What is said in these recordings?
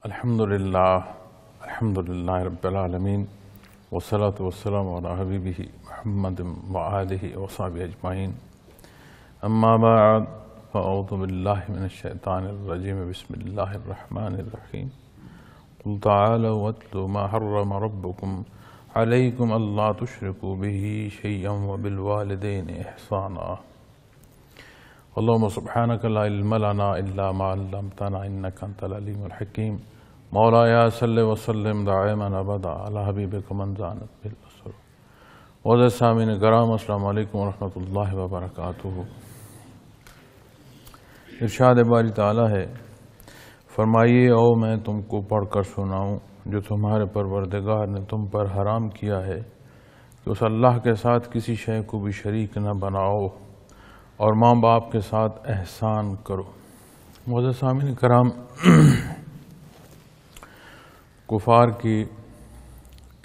الحمدللہ رب العالمین والصلاة والسلام علی حبیبہ محمد وآلہ وصحبہ اجمعین اما بعد فاعوذ باللہ من الشیطان الرجیم بسم اللہ الرحمن الرحیم قل تعالوا واتلوا ما حرم ربکم علیکم اللہ تشرکوا بہ شیئا وبالوالدین احسانا اللهم سبحانك لا علم لنا الا ما علمتنا انك انت العليم الحكيم مولاي صل وسلم دائما ابدا على حبيبك من زانت بالبصر وعزیز سامعین کرام السلام علیکم ورحمۃ اللہ وبرکاتہ۔ ارشاد باری تعالیٰ ہے، فرمائیے او میں تم کو پڑھ کر سناؤں جو تمہارے پروردگار نے تم پر حرام کیا ہے کہ اس اللہ کے ساتھ کسی شے کو بھی شریک نہ بناؤ اور ماں باپ کے ساتھ احسان کرو۔ معزز سامعین کرام، کفار کی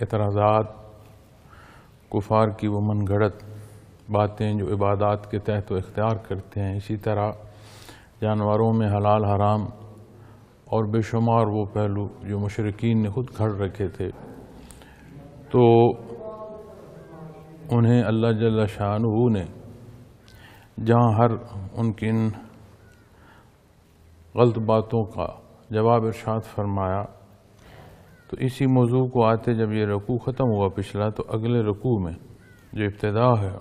اعتراضات، کفار کی وہ من گھڑت باتیں جو عبادات کے تحت و اختیار کرتے ہیں، اسی طرح جانوروں میں حلال حرام اور بے شمار وہ پہلو جو مشرکین نے خود گھڑ رکھے تھے، تو انہیں اللہ جل شانہ نے جہاں ہر ان کی ان غلط باتوں کا جواب ارشاد فرمایا، تو اسی موضوع کو آتے جب یہ رکوع ختم ہوا پچھلا، تو اگلے رکوع میں جو ابتدا ہے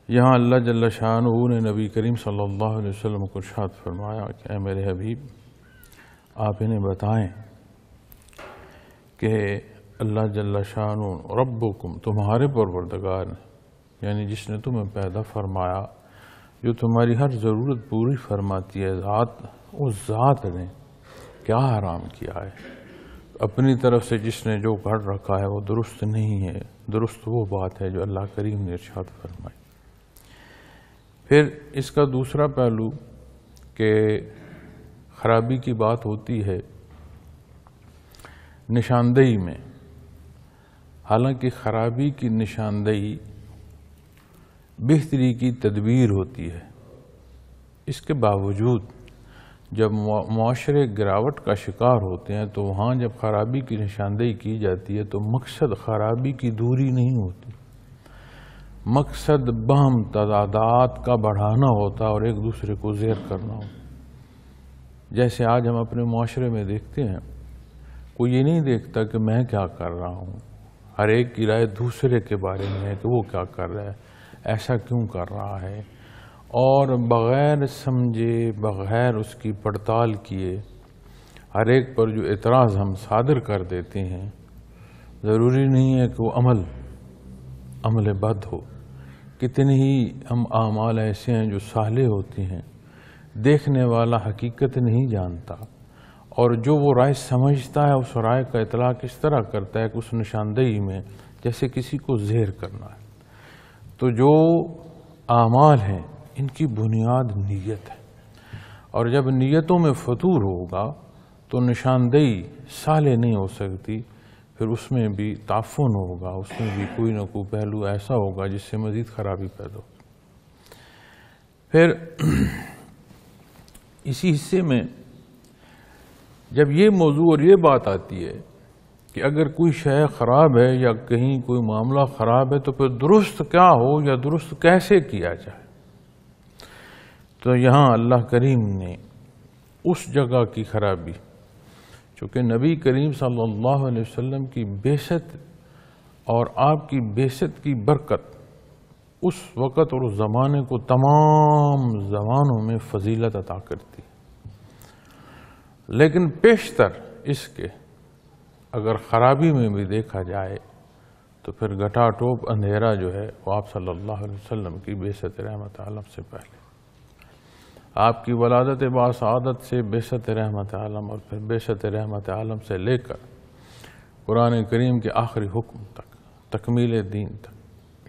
یہاں اللہ جل شانہ نے نبی کریم صلی اللہ علیہ وسلم کو ارشاد فرمایا کہ اے میرے حبیب، آپ انہیں بتائیں کہ اللہ جل شانہ ربکم، تمہارے پروردگار نے، یعنی جس نے تمہیں پیدا فرمایا، جو تمہاری ہر ضرورت پوری فرماتی ہے، ذات، اس ذات نے کیا حرام کیا ہے؟ اپنی طرف سے جس نے جو گھڑ رکھا ہے وہ درست نہیں ہے، درست وہ بات ہے جو اللہ کریم نے ارشاد فرمائی۔ پھر اس کا دوسرا پہلو کہ خرابی کی بات ہوتی ہے نشاندہی میں، حالانکہ خرابی کی نشاندہی بہتری کی تدبیر ہوتی ہے، اس کے باوجود جب معاشرے گراوٹ کا شکار ہوتے ہیں تو وہاں جب خرابی کی نشاندہی کی جاتی ہے تو مقصد خرابی کی دوری نہیں ہوتی، مقصد باہم تضادات کا بڑھانا ہوتا اور ایک دوسرے کو زیر کرنا ہوتا۔ جیسے آج ہم اپنے معاشرے میں دیکھتے ہیں، کوئی یہ نہیں دیکھتا کہ میں کیا کر رہا ہوں، ہر ایک کی رائے دوسرے کے بارے میں ہے کہ وہ کیا کر رہا ہے، ایسا کیوں کر رہا ہے، اور بغیر سمجھے، بغیر اس کی پڑتال کیے ہر ایک پر جو اعتراض ہم صادر کر دیتے ہیں، ضروری نہیں ہے کہ وہ عمل بد ہو۔ کتنے ہی ہم اعمال ایسے ہیں جو صالح ہوتے ہیں، دیکھنے والا حقیقت نہیں جانتا، اور جو وہ رائے سمجھتا ہے اس رائے کا اطلاق اس طرح کرتا ہے کہ اس نشاندہی میں جیسے کسی کو زہر کرنا ہے۔ تو جو اعمال ہیں ان کی بنیاد نیت ہے، اور جب نیتوں میں فطور ہوگا تو نشاندہی صالح نہیں ہو سکتی، پھر اس میں بھی تعفن ہوگا، اس میں بھی کوئی نہ کوئی پہلو ایسا ہوگا جس سے مزید خرابی پیدا ہوگی۔ پھر اسی حصے میں جب یہ موضوع اور یہ بات آتی ہے کہ اگر کوئی شے خراب ہے یا کہیں کوئی معاملہ خراب ہے تو پھر درست کیا ہو یا درست کیسے کیا جائے، تو یہاں اللہ کریم نے اس جگہ کی خرابی، چونکہ نبی کریم صلی اللہ علیہ وسلم کی بعثت اور آپ کی بعثت کی برکت اس وقت اور اس زمانے کو تمام زمانوں میں فضیلت عطا کرتی، لیکن پیشتر اس کے اگر خرابی میں بھی دیکھا جائے تو پھر گھٹا ٹوپ اندھیرا جو ہے وہ آپ صلی اللہ علیہ وسلم کی بعثت رحمت عالم سے پہلے، آپ کی ولادت باسعادت سے بعثت رحمت عالم، اور پھر بعثت رحمت عالم سے لے کر قرآن کریم کے آخری حکم تک، تکمیل دین تک،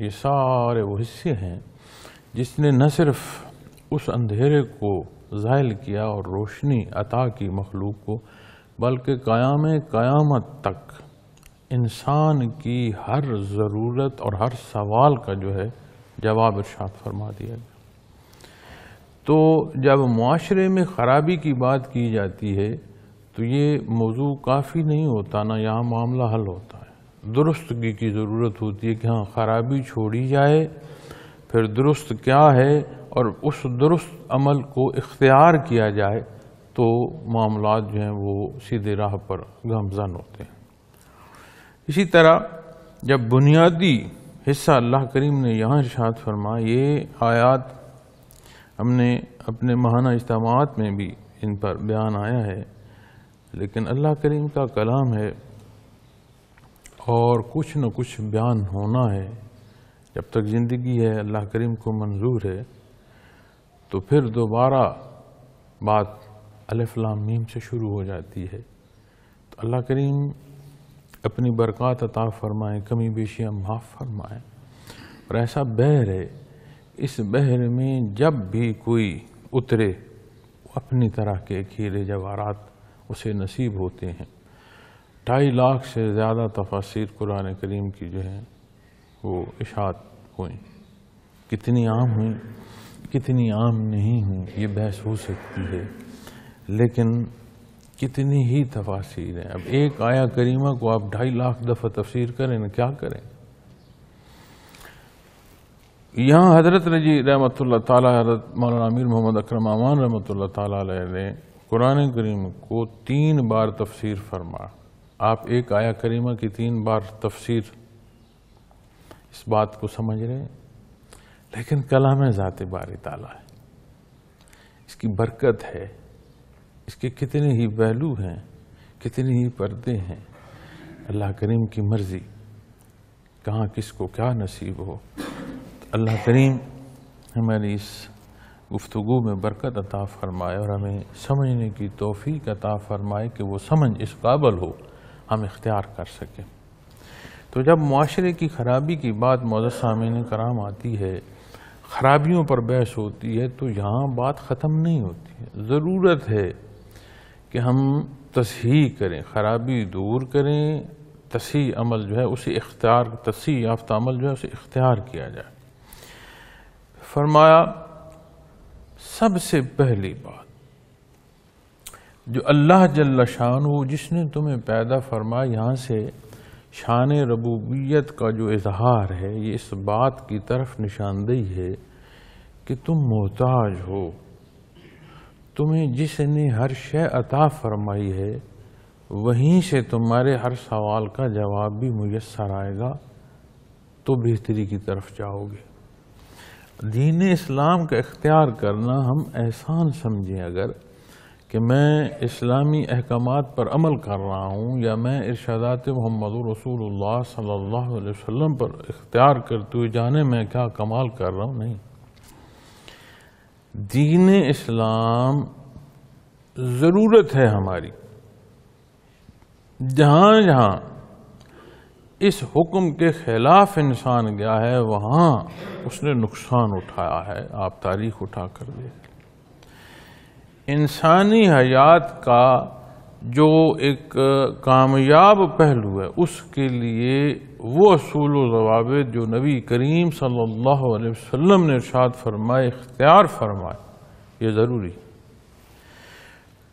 یہ سارے وہ حصے ہیں جس نے نہ صرف اس اندھیرے کو زائل کیا اور روشنی عطا کی مخلوق کو، بلکہ قیامت تک انسان کی ہر ضرورت اور ہر سوال کا جو ہے جواب ارشاد فرما دیا گیا۔ تو جب معاشرے میں خرابی کی بات کی جاتی ہے تو یہ موضوع کافی نہیں ہوتا نا، یہاں معاملہ حل ہوتا ہے۔ درستگی کی ضرورت ہوتی ہے کہ ہاں خرابی چھوڑی جائے، پھر درست کیا ہے اور اس درست عمل کو اختیار کیا جائے تو معاملات جو ہیں وہ سیدھے راہ پر گامزن ہوتے ہیں۔ اسی طرح جب بنیادی حصہ اللہ کریم نے یہاں ارشاد فرمایا، یہ آیات ہم نے اپنے ماہانہ اجتماعات میں بھی ان پر بیان آیا ہے، لیکن اللہ کریم کا کلام ہے اور کچھ نہ کچھ بیان ہونا ہے۔ جب تک زندگی ہے، اللہ کریم کو منظور ہے، تو پھر دوبارہ بات الف لام میم سے شروع ہو جاتی ہے۔ تو اللہ کریم اپنی برکات عطا فرمائے، کمی بیشیاں معاف فرمائے۔ اور ایسا بحر ہے، اس بحر میں جب بھی کوئی اترے اپنی طرح کے کھیرے جواہرات اسے نصیب ہوتے ہیں۔ 2.5 لاکھ سے زیادہ تفاسیر قرآن کریم کی جو ہیں وہ اشاعت ہوئیں۔ کتنی عام ہوئیں، کتنی عام نہیں ہوئیں، یہ بحث ہو سکتی ہے، لیکن کتنی ہی تفاسیر ہیں۔ اب ایک آیہ کریمہ کو آپ 2.5 لاکھ دفعہ تفسیر کریں نا، کیا کریں؟ یہاں حضرت رضی رحمۃ اللہ تعالیٰ، حضرت مولانا امیر محمد اکرم امان رحمۃ اللہ تعالیٰ علیہ نے قرآن کریم کو 3 بار تفسیر فرمایا۔ آپ ایک آیہ کریمہ کی 3 بار تفسیر، اس بات کو سمجھ رہے ہیں؟ لیکن کلام ذات باری تعالیٰ ہے، اس کی برکت ہے، اس کے کتنے ہی پہلو ہیں، کتنے ہی پردے ہیں۔ اللہ کریم کی مرضی، کہاں کس کو کیا نصیب ہو۔ اللہ کریم ہماری اس گفتگو میں برکت عطا فرمائے اور ہمیں سمجھنے کی توفیق عطا فرمائے کہ وہ سمجھ اس قابل ہو ہم اختیار کر سکیں۔ تو جب معاشرے کی خرابی کی بات معزز سامعین کرام آتی ہے، خرابیوں پر بحث ہوتی ہے، تو یہاں بات ختم نہیں ہوتی ہے۔ ضرورت ہے کہ ہم تصحیح کریں، خرابی دور کریں، تصحیح عمل جو ہے اسے اختیار، تصحیح یافتہ عمل جو ہے اسے اختیار کیا جائے۔ فرمایا سب سے پہلی بات، جو اللہ جل شانہ جس نے تمہیں پیدا فرمایا، یہاں سے شان ربوبیت کا جو اظہار ہے، یہ اس بات کی طرف نشاندہی ہے کہ تم محتاج ہو۔ تمہیں جس نے ہر شے عطا فرمائی ہے، وہیں سے تمہارے ہر سوال کا جواب بھی میسر آئے گا، تو بہتری کی طرف جاؤ گے۔ دین اسلام کا اختیار کرنا ہم احسان سمجھیں اگر کہ میں اسلامی احکامات پر عمل کر رہا ہوں، یا میں ارشادات محمد رسول اللہ صلی اللہ علیہ وسلم پر اختیار کرتے ہوئے جانے میں کیا کمال کر رہا ہوں، نہیں۔ دین اسلام ضرورت ہے ہماری، جہاں جہاں اس حکم کے خلاف انسان گیا ہے وہاں اس نے نقصان اٹھایا ہے۔ آپ تاریخ اٹھا کر دیکھیں، انسانی حیات کا جو ایک کامیاب پہلو ہے، اس کے لیے وہ اصول و ضوابط جو نبی کریم صلی اللہ علیہ وسلم نے ارشاد فرمائے، اختیار فرمائے، یہ ضروری۔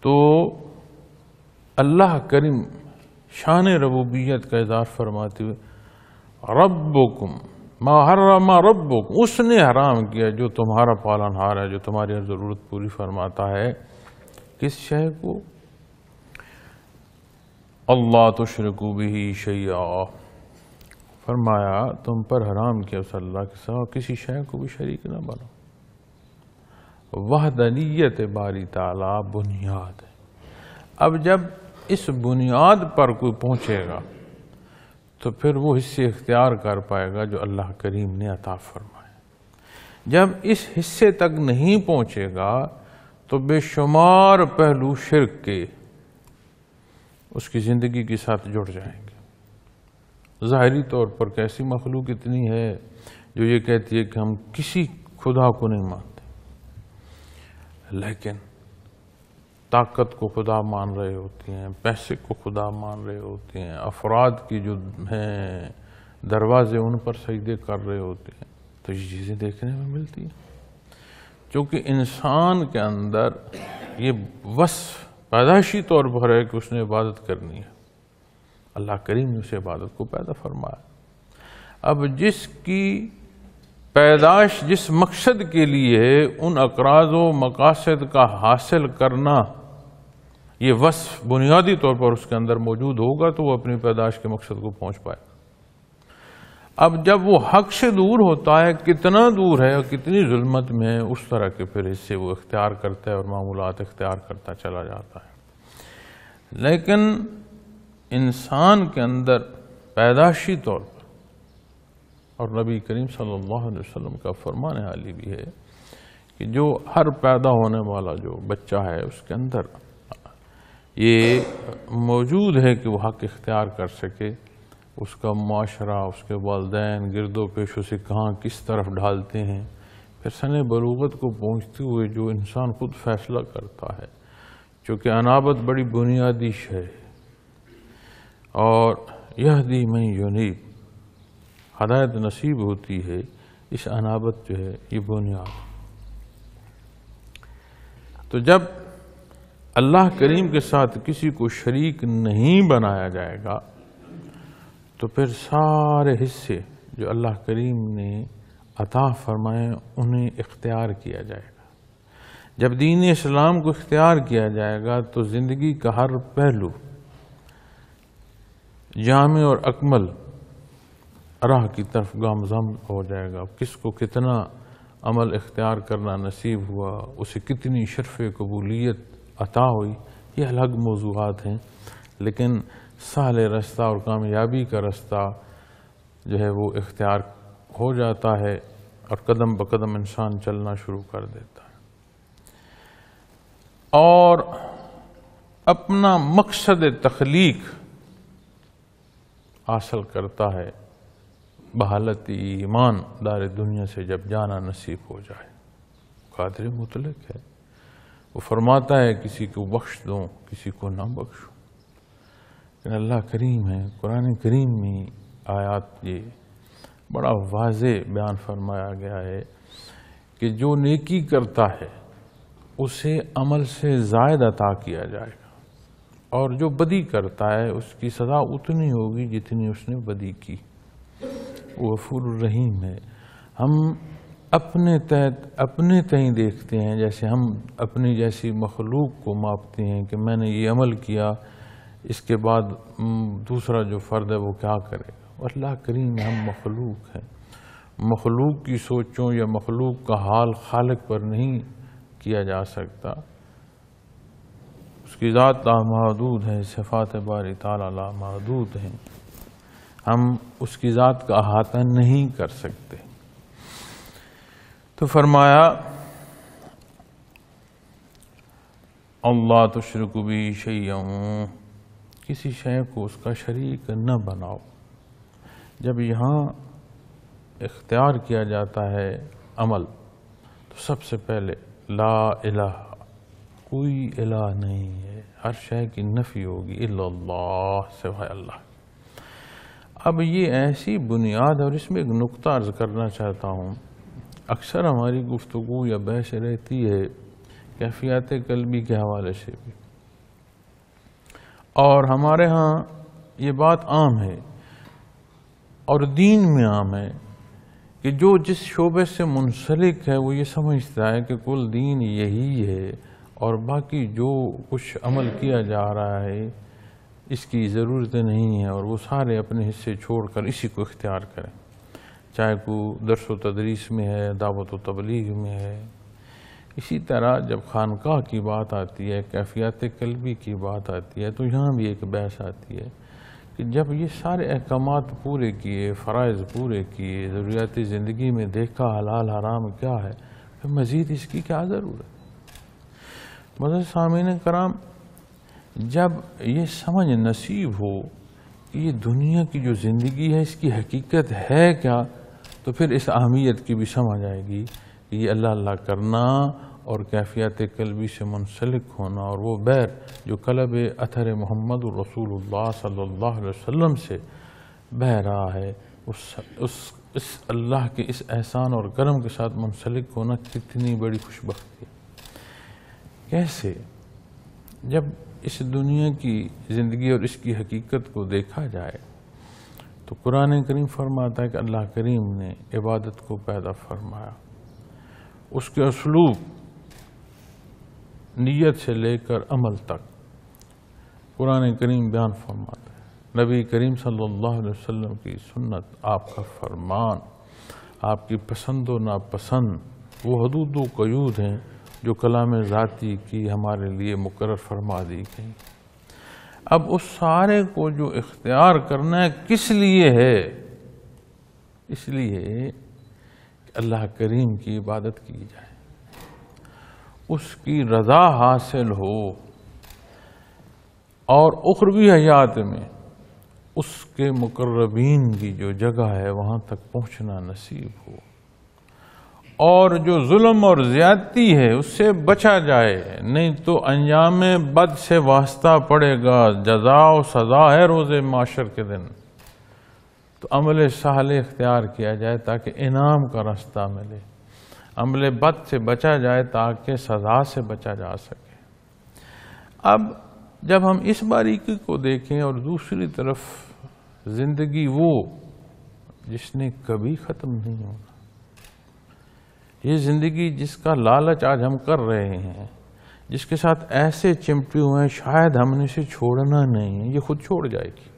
تو اللہ کریم شان ربوبیت کا اظہار فرماتے ہوئے، ربکم ما حرم ربکم، اس نے حرام کیا جو تمہارا پالنہار ہے، جو تمہاری ہر ضرورت پوری فرماتا ہے، کس شے کو؟ اللہ تشرکوا بہ شیئا، فرمایا تم پر حرام کیا اس اللہ کے سوا کسی شے کو بھی شریک نہ بنو۔ وحدانیت باری تعالیٰ بنیاد ہے۔ اب جب اس بنیاد پر کوئی پہنچے گا تو پھر وہ حصے اختیار کر پائے گا جو اللہ کریم نے عطا فرمائے۔ جب اس حصے تک نہیں پہنچے گا تو بے شمار پہلو شرک کے اس کی زندگی کے ساتھ جڑ جائیں گے۔ ظاہری طور پر کیسی مخلوق اتنی ہے جو یہ کہتی ہے کہ ہم کسی خدا کو نہیں مانتے، لیکن طاقت کو خدا مان رہے ہوتے ہیں، پیسے کو خدا مان رہے ہوتے ہیں، افراد کی جو ہیں دروازے ان پر سجدے کر رہے ہوتے ہیں۔ تو یہ چیزیں دیکھنے میں ملتی ہیں، چونکہ انسان کے اندر یہ وصف پیدائشی طور پر ہے کہ اس نے عبادت کرنی ہے، اللہ کریم نے اسے عبادت کو پیدا فرمایا۔ اب جس کی پیدائش جس مقصد کے لیے ہے، ان اقراض و مقاصد کا حاصل کرنا، یہ وصف بنیادی طور پر اس کے اندر موجود ہوگا تو وہ اپنی پیدائش کے مقصد کو پہنچ پائے گا۔ اب جب وہ حق سے دور ہوتا ہے، کتنا دور ہے اور کتنی ظلمت میں ہے، اس طرح کے پھر حصے وہ اختیار کرتا ہے اور معمولات اختیار کرتا چلا جاتا ہے۔ لیکن انسان کے اندر پیدائشی طور پر، اور نبی کریم صلی اللہ علیہ وسلم کا فرمان عالی بھی ہے کہ جو ہر پیدا ہونے والا جو بچہ ہے اس کے اندر یہ موجود ہے کہ وہ حق اختیار کر سکے، اس کا معاشرہ، اس کے والدین گرد و پیش اسے کہاں کس طرف ڈھالتے ہیں، پھر سن بلوغت کو پہنچتے ہوئے جو انسان خود فیصلہ کرتا ہے، چونکہ انابت بڑی بنیادی شے ہے، اور یہدی من ینیب، ہدایت نصیب ہوتی ہے، اس انابت جو ہے یہ بنیاد۔ تو جب اللہ کریم کے ساتھ کسی کو شریک نہیں بنایا جائے گا تو پھر سارے حصے جو اللہ کریم نے عطا فرمائے انہیں اختیار کیا جائے گا۔ جب دین اسلام کو اختیار کیا جائے گا تو زندگی کا ہر پہلو جامع اور اکمل راہ کی طرف گامزن ہو جائے گا۔ کس کو کتنا عمل اختیار کرنا نصیب ہوا، اسے کتنی شرف قبولیت عطا ہوئی، یہ الگ موضوعات ہیں، لیکن سہل رستہ اور کامیابی کا رستہ جو ہے وہ اختیار ہو جاتا ہے اور قدم بقدم انسان چلنا شروع کر دیتا ہے اور اپنا مقصد تخلیق حاصل کرتا ہے بحالت ایمان دار دنیا سے جب جانا نصیب ہو جائے۔ قادر مطلق ہے، وہ فرماتا ہے کسی کو بخش دوں کسی کو نہ بخشوں، لیکن اللہ کریم ہے، قرآن کریم میں آیات یہ بڑا واضح بیان فرمایا گیا ہے کہ جو نیکی کرتا ہے اسے عمل سے زائد عطا کیا جائے گا، اور جو بدی کرتا ہے اس کی سزا اتنی ہوگی جتنی اس نے بدی کی۔ وہ غفور الرحیم ہے۔ ہم اپنے تحت اپنے تئیں دیکھتے ہیں، جیسے ہم اپنی جیسی مخلوق کو ماپتے ہیں کہ میں نے یہ عمل کیا، اس کے بعد دوسرا جو فرد ہے وہ کیا کرے گا۔ اللہ کریم ہم مخلوق ہیں، مخلوق کی سوچوں یا مخلوق کا حال خالق پر نہیں کیا جا سکتا، اس کی ذات لامحدود ہے، صفات باری تعالی لامحدود ہیں، ہم اس کی ذات کا احاطہ نہیں کر سکتے۔ تو فرمایا اللہ تشرک بی شیئا، کسی شے کو اس کا شریک نہ بناؤ۔ جب یہاں اختیار کیا جاتا ہے عمل تو سب سے پہلے لا الہ، کوئی الہ نہیں ہے، ہر شے کی نفی ہوگی الا اللہ، سوائے اللہ۔ اب یہ ایسی بنیاد، اور اس میں ایک نقطہ عرض کرنا چاہتا ہوں، اکثر ہماری گفتگو یا بحث رہتی ہے کیفیات قلبی کے حوالے سے بھی، اور ہمارے ہاں یہ بات عام ہے اور دین میں عام ہے کہ جو جس شعبے سے منسلک ہے وہ یہ سمجھتا ہے کہ کل دین یہی ہے اور باقی جو کچھ عمل کیا جا رہا ہے اس کی ضرورت نہیں ہے، اور وہ سارے اپنے حصے چھوڑ کر اسی کو اختیار کریں، چاہے کوئی درس و تدریس میں ہے، دعوت و تبلیغ میں ہے۔ اسی طرح جب خانقاہ کی بات آتی ہے، کیفیات قلبی کی بات آتی ہے، تو یہاں بھی ایک بحث آتی ہے کہ جب یہ سارے احکامات پورے کیے، فرائض پورے کیے، ضروریات زندگی میں دیکھا حلال حرام کیا ہے، پھر مزید اس کی کیا ضرورت ہے؟ معزز سامعین کرام، جب یہ سمجھ نصیب ہو کہ یہ دنیا کی جو زندگی ہے اس کی حقیقت ہے کیا، تو پھر اس اہمیت کی بھی سمجھ آئے گی کہ یہ اللہ اللہ کرنا اور کیفیت قلبی سے منسلک ہونا، اور وہ بیر جو قلب اثر محمد رسول اللہ صلی اللہ علیہ وسلم سے بہ رہا ہے، اس اللہ کے اس احسان اور کرم کے ساتھ منسلک ہونا کتنی بڑی خوش بختی ہے۔ کیسے؟ جب اس دنیا کی زندگی اور اس کی حقیقت کو دیکھا جائے تو قرآن کریم فرماتا ہے کہ اللہ کریم نے عبادت کو پیدا فرمایا، اس کے اسلوب نیت سے لے کر عمل تک قرآن کریم بیان فرماتا ہے۔ نبی کریم صلی اللہ علیہ وسلم کی سنت، آپ کا فرمان، آپ کی پسند و ناپسند وہ حدود و قیود ہیں جو کلام ذاتی کی ہمارے لیے مقرر فرما دی گئی۔ اب اس سارے کو جو اختیار کرنا ہے کس لیے ہے؟ اس لیے کہ اللہ کریم کی عبادت کی جائے، اس کی رضا حاصل ہو، اور اخروی حیات میں اس کے مقربین کی جو جگہ ہے وہاں تک پہنچنا نصیب ہو، اور جو ظلم اور زیادتی ہے اس سے بچا جائے، نہیں تو انجام بد سے واسطہ پڑے گا، جزا و سزا ہے روز معاشر کے دن۔ تو عمل صالح اختیار کیا جائے تاکہ انعام کا راستہ ملے، عمل بد سے بچا جائے تاکہ سزا سے بچا جا سکے۔ اب جب ہم اس باریکی کو دیکھیں اور دوسری طرف زندگی وہ جس نے کبھی ختم نہیں ہونا، یہ زندگی جس کا لالچ آج ہم کر رہے ہیں، جس کے ساتھ ایسے چمٹے ہوئے ہیں شاید ہم نے اسے چھوڑنا نہیں ہے، یہ خود چھوڑ جائے گی۔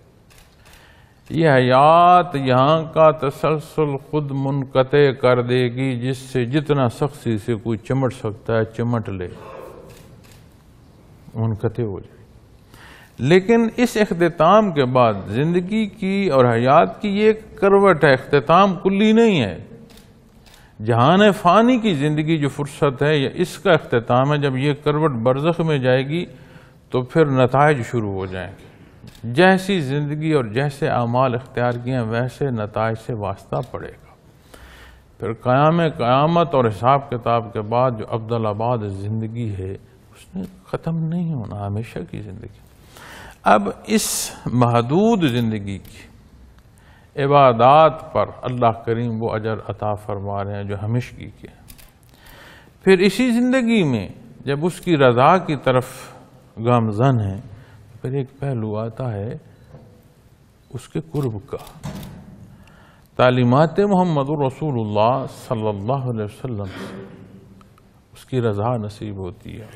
یہ حیات یہاں کا تسلسل خود منقطع کر دے گی، جس سے جتنا سختی سے کوئی چمٹ سکتا ہے چمٹ لے، منقطع ہو جائے۔ لیکن اس اختتام کے بعد زندگی کی اور حیات کی یہ کروٹ ہے، اختتام کلی نہیں ہے۔ جہان فانی کی زندگی جو فرصت ہے یہ اس کا اختتام ہے۔ جب یہ کروٹ برزخ میں جائے گی تو پھر نتائج شروع ہو جائیں گے، جیسی زندگی اور جیسے اعمال اختیار کیے ہیں ویسے نتائج سے واسطہ پڑے گا۔ پھر قیامت اور حساب کتاب کے بعد جو ابدالآباد زندگی ہے اس نے ختم نہیں ہونا، ہمیشہ کی زندگی۔ اب اس محدود زندگی کی عبادات پر اللہ کریم وہ اجر عطا فرما رہے ہیں جو ہمیشگی کے ہیں۔ پھر اسی زندگی میں جب اس کی رضا کی طرف گامزن ہے پھر ایک پہلو آتا ہے اس کے قرب کا۔ تعلیمات محمد رسول اللہ صلی اللہ علیہ وسلم سے اس کی رضا نصیب ہوتی ہے۔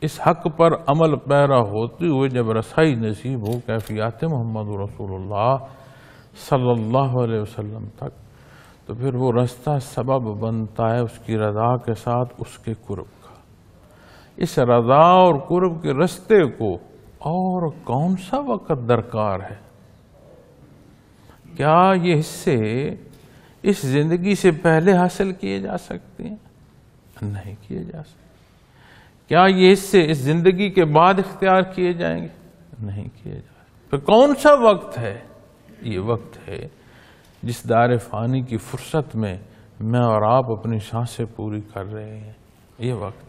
اس حق پر عمل پیرا ہوتے ہوئے جب رسائی نصیب ہو کیفیات محمد رسول اللہ صلی اللہ علیہ وسلم تک، تو پھر وہ رستہ سبب بنتا ہے اس کی رضا کے ساتھ اس کے قرب کا۔ اس رضا اور قرب کے رستے کو اور کون سا وقت درکار ہے؟ کیا یہ حصے اس زندگی سے پہلے حاصل کیے جا سکتے ہیں؟ نہیں کیے جا سکتے۔ کیا یہ حصے اس زندگی کے بعد اختیار کیے جائیں گے؟ نہیں کیے جا سکتے۔ پھر کون سا وقت ہے؟ یہ وقت ہے جس دار فانی کی فرصت میں میں اور آپ اپنی سانسیں پوری کر رہے ہیں، یہ وقت۔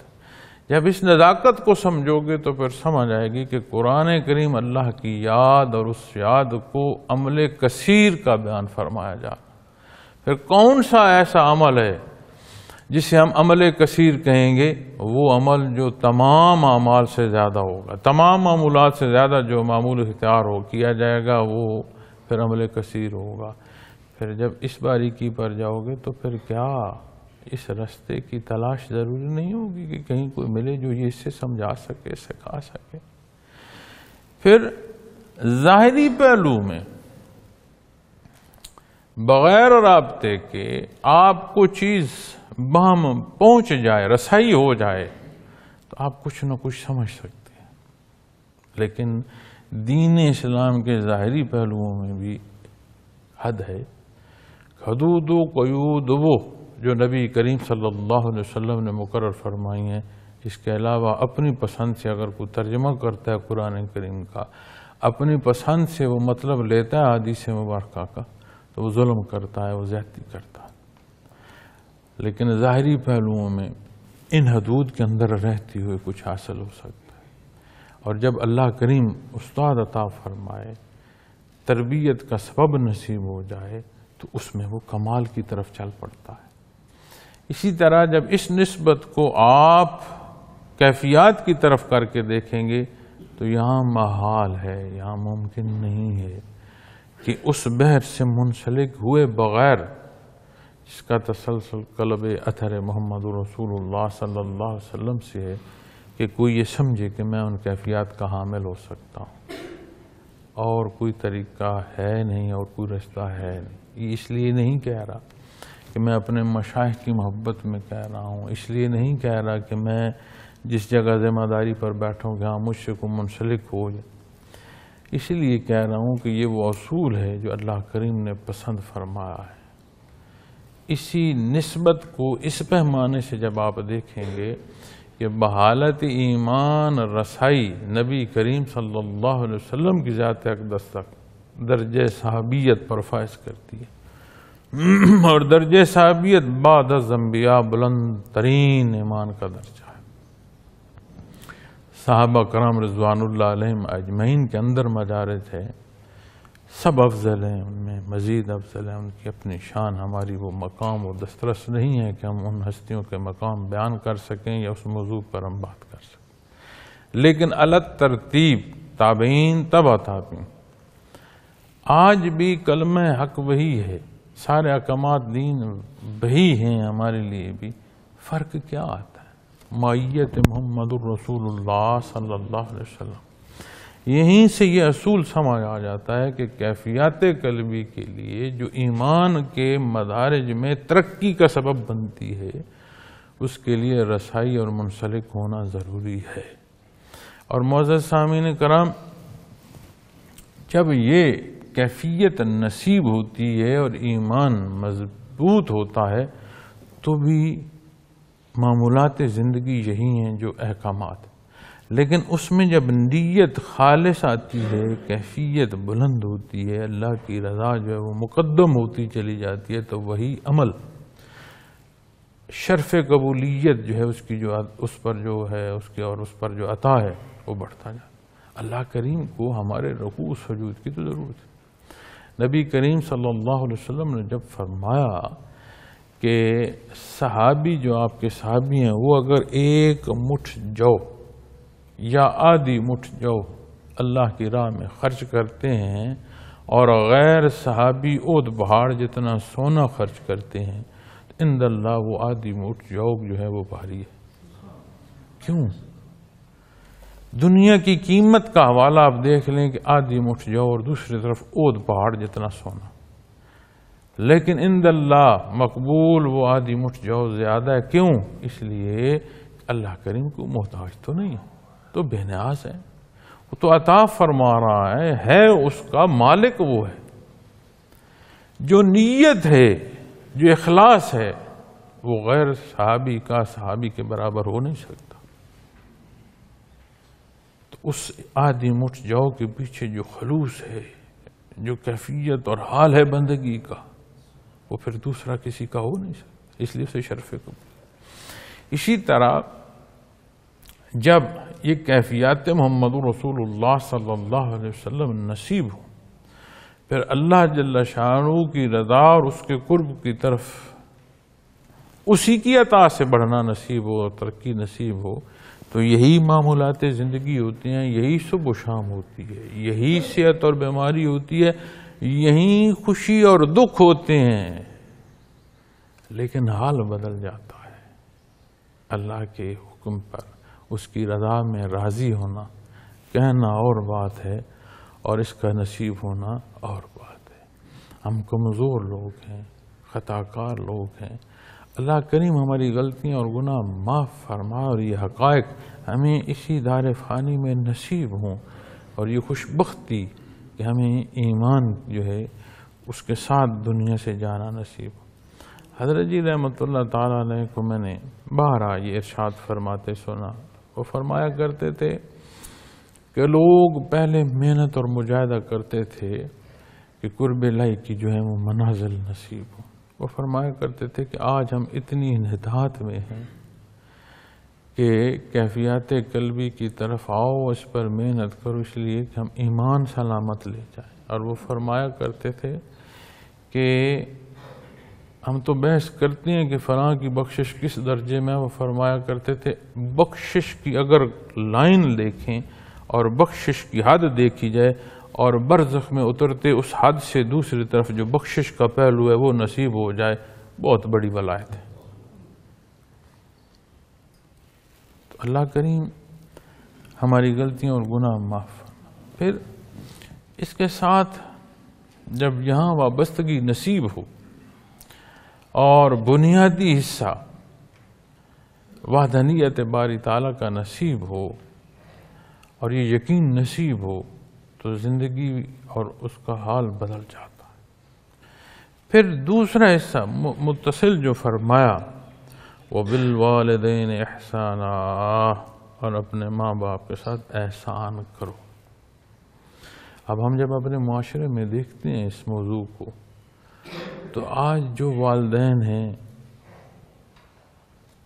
جب اس نزاکت کو سمجھو گے تو پھر سمجھ آئے گی کہ قرآن کریم اللہ کی یاد اور اس یاد کو عمل کثیر کا بیان فرمایا جا۔ پھر کون سا ایسا عمل ہے جسے ہم عمل کثیر کہیں گے؟ وہ عمل جو تمام اعمال سے زیادہ ہوگا، تمام معمولات سے زیادہ جو معمول اختیار ہو کیا جائے گا وہ پھر عمل کثیر ہوگا۔ پھر جب اس باریکی پر جاؤ گے تو پھر کیا اس رستے کی تلاش ضروری نہیں ہوگی کہ کہیں کوئی ملے جو یہ اسے سمجھا سکے، سکھا سکے۔ پھر ظاہری پہلو میں بغیر رابطے کے آپ کو چیز بہم پہنچ جائے، رسائی ہو جائے تو آپ کچھ نہ کچھ سمجھ سکتے ہیں، لیکن دین اسلام کے ظاہری پہلوؤں میں بھی حد ہے۔ حدود و قیود وہ جو نبی کریم صلی اللہ علیہ وسلم نے مقرر فرمائی ہیں، اس کے علاوہ اپنی پسند سے اگر کوئی ترجمہ کرتا ہے قرآن کریم کا، اپنی پسند سے وہ مطلب لیتا ہے حدیث مبارکہ کا، تو وہ ظلم کرتا ہے، وہ زیادتی کرتا ہے۔ لیکن ظاہری پہلوؤں میں ان حدود کے اندر رہتے ہوئے کچھ حاصل ہو سکتا ہے، اور جب اللہ کریم استاد عطا فرمائے، تربیت کا سبب نصیب ہو جائے تو اس میں وہ کمال کی طرف چل پڑتا ہے۔ اسی طرح جب اس نسبت کو آپ کیفیات کی طرف کر کے دیکھیں گے تو یہاں محال ہے، یہاں ممکن نہیں ہے کہ اس بحر سے منسلک ہوئے بغیر جس کا تسلسل قلب اثر محمد رسول اللہ صلی اللہ علیہ وسلم سے ہے کہ کوئی یہ سمجھے کہ میں ان کیفیات کا حامل ہو سکتا ہوں، اور کوئی طریقہ ہے نہیں اور کوئی رستہ ہے نہیں۔ یہ اس لیے نہیں کہہ رہا کہ میں اپنے مشائخ کی محبت میں کہہ رہا ہوں، اس لیے نہیں کہہ رہا کہ میں جس جگہ ذمہ داری پر بیٹھوں کہ ہاں مجھ سے کو منسلک ہو جائے، اس لیے کہہ رہا ہوں کہ یہ وہ اصول ہے جو اللہ کریم نے پسند فرمایا ہے۔ اسی نسبت کو اس پیمانے سے جب آپ دیکھیں گے کہ بحالت ایمان رسائی نبی کریم صلی اللہ علیہ وسلم کی ذات اقدس تک درجہ صحابیت پر فائز کرتی ہے، اور درجہ صحابیت بعد از انبیاء بلند ترین ایمان کا درجہ ہے۔ صحابہ کرام رضوان اللہ علیہم اجمعین کے اندر مدارج ہے، سب افضل ہیں، ان میں مزید افضل ہیں، ان کی اپنی شان، ہماری وہ مقام و دسترس نہیں ہے کہ ہم ان ہستیوں کے مقام بیان کر سکیں یا اس موضوع پر ہم بات کر سکیں، لیکن الگ ترتیب تابعین تبع تابعین، آج بھی کلمہ حق وہی ہے، سارے احکامات دین وہی ہیں، ہمارے لیے بھی فرق کیا آتا ہے؟ معیت محمد الرسول اللہ صلی اللہ علیہ وسلم، یہیں سے یہ اصول سمجھ آ جاتا ہے کہ کیفیات قلبی کے لیے جو ایمان کے مدارج میں ترقی کا سبب بنتی ہے، اس کے لیے رسائی اور منسلک ہونا ضروری ہے۔ اور معزز سامعین کرام، جب یہ کیفیت نصیب ہوتی ہے اور ایمان مضبوط ہوتا ہے تو بھی معمولات زندگی یہی ہیں جو احکامات، لیکن اس میں جب نیت خالص آتی ہے، کیفیت بلند ہوتی ہے، اللہ کی رضا جو ہے وہ مقدم ہوتی چلی جاتی ہے، تو وہی عمل شرف قبولیت جو ہے اس کی جو اس پر جو ہے اس کے اور اس پر جو عطا ہے وہ بڑھتا جاتا ہے۔ اللہ کریم کو ہمارے رکوع سجود کی تو ضرورت ہے۔ نبی کریم صلی اللہ علیہ وسلم نے جب فرمایا کہ صحابی جو آپ کے صحابی ہیں وہ اگر ایک مٹھ جو یا آدھی مٹھ جو اللہ کی راہ میں خرچ کرتے ہیں اور غیر صحابی اود پہاڑ جتنا سونا خرچ کرتے ہیں، تو عند اللہ وہ آدھی مٹھ جو ہے وہ بھاری ہے۔ کیوں؟ دنیا کی قیمت کا حوالہ آپ دیکھ لیں کہ آدھی مٹھ جو اور دوسری طرف اود پہاڑ جتنا سونا، لیکن عند اللہ مقبول وہ آدھی مٹھ جو زیادہ ہے۔ کیوں؟ اس لیے اللہ کریم کو محتاج تو نہیں، تو بے نیاز ہے، وہ تو عطا فرما رہا ہے اس کا مالک وہ ہے۔ جو نیت ہے، جو اخلاص ہے، وہ غیر صحابی کا صحابی کے برابر ہو نہیں سکتا۔ تو اس آدھی مٹھ جو کے پیچھے جو خلوص ہے، جو کیفیت اور حال ہے بندگی کا، وہ پھر دوسرا کسی کا ہو نہیں سکتا، اس لیے اسے شرف قبول۔ اسی طرح جب یہ کیفیات محمد رسول اللہ صلی اللہ علیہ وسلم نصیب ہو، پھر اللہ جل شانہ کی رضا اور اس کے قرب کی طرف اسی کی عطا سے بڑھنا نصیب ہو اور ترقی نصیب ہو، تو یہی معمولات زندگی ہوتی ہیں، یہی صبح و شام ہوتی ہے، یہی صحت اور بیماری ہوتی ہے، یہی خوشی اور دکھ ہوتے ہیں، لیکن حال بدل جاتا ہے۔ اللہ کے حکم پر اس کی رضا میں راضی ہونا کہنا اور بات ہے، اور اس کا نصیب ہونا اور بات ہے۔ ہم کمزور لوگ ہیں، خطا کار لوگ ہیں، اللہ کریم ہماری غلطیاں اور گناہ معاف فرما، اور یہ حقائق ہمیں اسی دار فانی میں نصیب ہوں، اور یہ خوش بختی کہ ہمیں ایمان جو ہے اس کے ساتھ دنیا سے جانا نصیب ہو۔ حضرت جی رحمۃ اللہ تعالیٰ علیہ کو میں نے بارہا یہ ارشاد فرماتے سنا، وہ فرمایا کرتے تھے کہ لوگ پہلے محنت اور مجاہدہ کرتے تھے کہ قرب الہی کی جو ہے وہ منازل نصیب ہو۔ وہ فرمایا کرتے تھے کہ آج ہم اتنی انحطاط میں ہیں کہ کیفیات قلبی کی طرف آؤ، اس پر محنت کرو، اس لیے کہ ہم ایمان سلامت لے جائیں۔ اور وہ فرمایا کرتے تھے کہ ہم تو بحث کرتے ہیں کہ فلاں کی بخشش کس درجے میں، وہ فرمایا کرتے تھے بخشش کی اگر لائن دیکھیں اور بخشش کی حد دیکھی جائے اور برزخ میں اترتے اس حد سے دوسری طرف جو بخشش کا پہلو ہے وہ نصیب ہو جائے، بہت بڑی ولایت ہے۔ تو اللہ کریم ہماری غلطیاں اور گناہ معاف۔ پھر اس کے ساتھ جب یہاں وابستگی نصیب ہو اور بنیادی حصہ وحدانیت باری تعالیٰ کا نصیب ہو اور یہ یقین نصیب ہو تو زندگی اور اس کا حال بدل جاتا ہے۔ پھر دوسرا حصہ متصل جو فرمایا وَبِالْوَالِدَيْنِ إِحْسَانًا، اور اپنے ماں باپ کے ساتھ احسان کرو۔ اب ہم جب اپنے معاشرے میں دیکھتے ہیں اس موضوع کو تو آج جو والدین ہیں،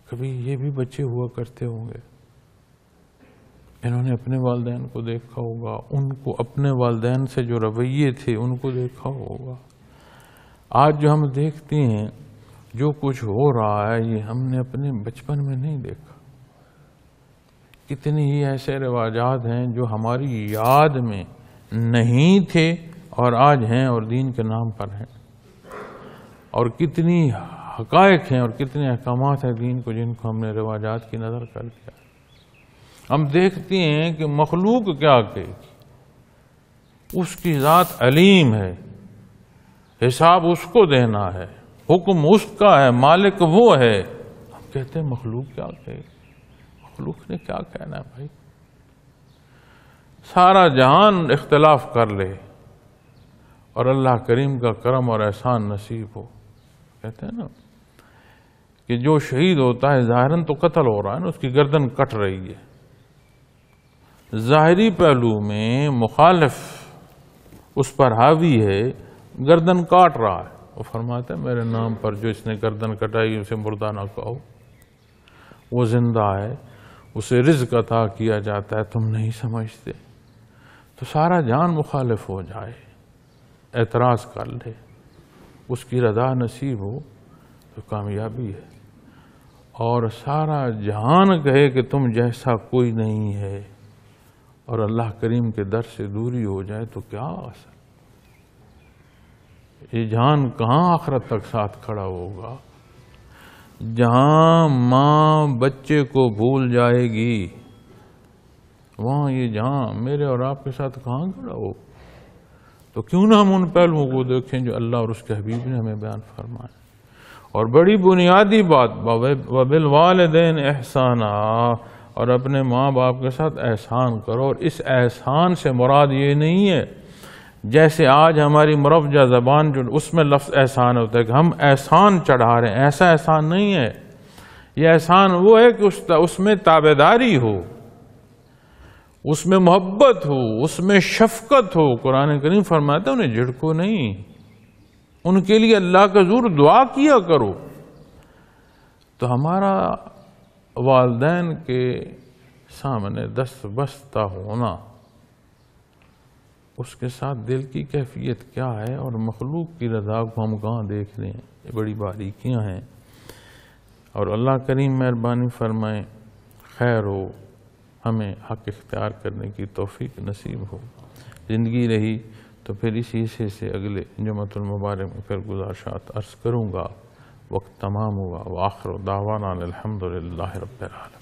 کبھی یہ بھی بچے ہوا کرتے ہوں گے، انہوں نے اپنے والدین کو دیکھا ہوگا، ان کو اپنے والدین سے جو رویے تھے ان کو دیکھا ہوگا۔ آج جو ہم دیکھتے ہیں جو کچھ ہو رہا ہے یہ ہم نے اپنے بچپن میں نہیں دیکھا۔ کتنی ہی ایسے رواجات ہیں جو ہماری یاد میں نہیں تھے اور آج ہیں اور دین کے نام پر ہیں، اور کتنی حقائق ہیں اور کتنے احکامات ہیں دین کو جن کو ہم نے رواجات کی نظر کر دیا۔ ہم دیکھتے ہیں کہ مخلوق کیا کہ اس کی ذات علیم ہے، حساب اس کو دینا ہے، حکم اس کا ہے، مالک وہ ہے۔ ہم کہتے ہیں مخلوق کیا کہ، مخلوق نے کیا کہنا ہے بھائی؟ سارا جہان اختلاف کر لے اور اللہ کریم کا کرم اور احسان نصیب ہو۔ کہتے ہیں نا کہ جو شہید ہوتا ہے ظاہراً تو قتل ہو رہا ہے نا، اس کی گردن کٹ رہی ہے، ظاہری پہلو میں مخالف اس پر حاوی ہے، گردن کاٹ رہا ہے، وہ فرماتا ہے میرے نام پر جو اس نے گردن کٹائی اسے مردہ نہ کہو، وہ زندہ ہے، اسے رزق عطا کیا جاتا ہے، تم نہیں سمجھتے۔ تو سارا جان مخالف ہو جائے، اعتراض کر لے، اس کی رضا نصیب ہو تو کامیابی ہے، اور سارا جہان کہے کہ تم جیسا کوئی نہیں ہے اور اللہ کریم کے در سے دوری ہو جائے تو کیا اثر؟ یہ جہان کہاں آخرت تک ساتھ کھڑا ہوگا؟ جہاں ماں بچے کو بھول جائے گی وہاں یہ جہاں میرے اور آپ کے ساتھ کہاں کھڑا ہو؟ تو کیوں نہ ہم ان پہلوؤں کو دیکھیں جو اللہ اور اس کے حبیب نے ہمیں بیان فرمائے۔ اور بڑی بنیادی بات وَبِالْوَالِدَيْنِ إِحْسَانًا، اور اپنے ماں باپ کے ساتھ احسان کرو۔ اور اس احسان سے مراد یہ نہیں ہے جیسے آج ہماری مروجہ زبان جو اس میں لفظ احسان ہوتا ہے کہ ہم احسان چڑھا رہے ہیں، ایسا احسان نہیں ہے۔ یہ احسان وہ ہے کہ اس میں تابعداری ہو، اس میں محبت ہو، اس میں شفقت ہو۔ قرآن کریم فرماتا ہے انہیں جھڑکو نہیں، ان کے لیے اللہ کا حضور دعا کیا کرو۔ تو ہمارا والدین کے سامنے دست بستہ ہونا، اس کے ساتھ دل کی کیفیت کیا ہے اور مخلوق کی رضا کو ہم کہاں دیکھ رہے ہیں، یہ بڑی باریکیاں ہیں۔ اور اللہ کریم مہربانی فرمائے، خیر ہو، ہمیں حق اختیار کرنے کی توفیق نصیب ہو۔ زندگی رہی تو پھر اسی حصے سے اگلے جمعۃ المبارک میں پھر گزارشات عرض کروں گا۔ وقت تمام ہوا۔ وآخر دعوانا الحمدللہ رب العالمین۔